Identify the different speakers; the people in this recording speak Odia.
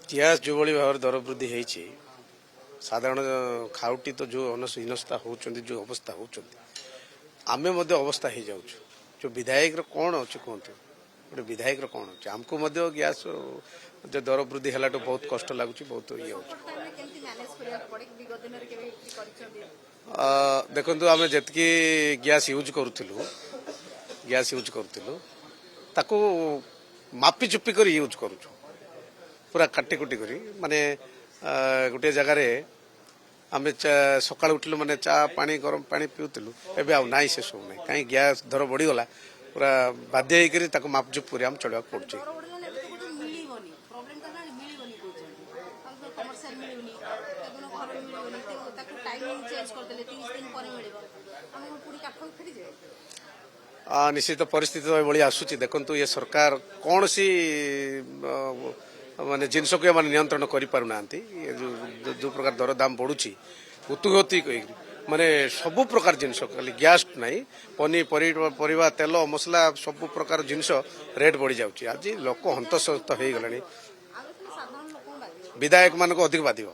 Speaker 1: ଗ୍ୟାସ୍ ଯେଉଁଭଳି ଭାବରେ ଦର ବୃଦ୍ଧି ହେଇଛି ସାଧାରଣ ଖାଉଟି ତ ଯେଉଁ ହୀନସ୍ତା ହେଉଛନ୍ତି ଯେଉଁ ଅବସ୍ଥା ହେଉଛନ୍ତି ଆମେ ମଧ୍ୟ ଅବସ୍ଥା ହେଇଯାଉଛୁ। ଯେଉଁ ବିଧାୟକର କ'ଣ ଅଛି କୁହନ୍ତୁ, ଗୋଟେ ବିଧାୟକର କ'ଣ ଅଛି? ଆମକୁ ମଧ୍ୟ ଗ୍ୟାସ୍ ଯେ ଦର ବୃଦ୍ଧି ହେଲାଠୁ ବହୁତ କଷ୍ଟ ଲାଗୁଛି, ବହୁତ ଇଏ ହେଉଛି। ଦେଖନ୍ତୁ ଆମେ ଯେତିକି ଗ୍ୟାସ୍ ୟୁଜ୍ କରୁଥିଲୁ ତାକୁ ମାପିଚୁପି କରି ୟୁଜ୍ କରୁଛୁ, ପୁରା କାଟିକୁଟି କରି। ମାନେ ଗୋଟିଏ ଜାଗାରେ ଆମେ ସକାଳୁ ଉଠିଲୁ ମାନେ ଚା ପାଣି ଗରମ ପାଣି ପିଉଥିଲୁ, ଏବେ ଆଉ ନାହିଁ, ସେସବୁ ନାହିଁ। କାହିଁ ଗ୍ୟାସ୍ ଦର ବଢ଼ିଗଲା, ପୁରା ବାଧ୍ୟ ହେଇକରି ତାକୁ ମାପଚୁପ କରି ଆମେ ଚଳିବାକୁ ପଡ଼ୁଛି। ନିଶ୍ଚିତ ପରିସ୍ଥିତି ଏଭଳି ଆସୁଛି। ଦେଖନ୍ତୁ ଏ ସରକାର କୌଣସି ମାନେ ଜିନିଷକୁ ଏମାନେ ନିୟନ୍ତ୍ରଣ କରିପାରୁନାହାନ୍ତି। ଯେଉଁ ପ୍ରକାର ଦରଦାମ ବଢ଼ୁଛି ଉତୁଗତି କହିକି, ମାନେ ସବୁ ପ୍ରକାର ଜିନିଷ, ଖାଲି ଗ୍ୟାସ୍ ନାହିଁ, ପନିପରିବା ତେଲ ମସଲା ସବୁ ପ୍ରକାର ଜିନିଷ ରେଟ୍ ବଢ଼ିଯାଉଛି। ଆଜି ଲୋକ ହନ୍ତସନ୍ତ ହେଇଗଲାଣି। ବିଧାୟକମାନଙ୍କୁ ଅଧିକ ବାଧିବ।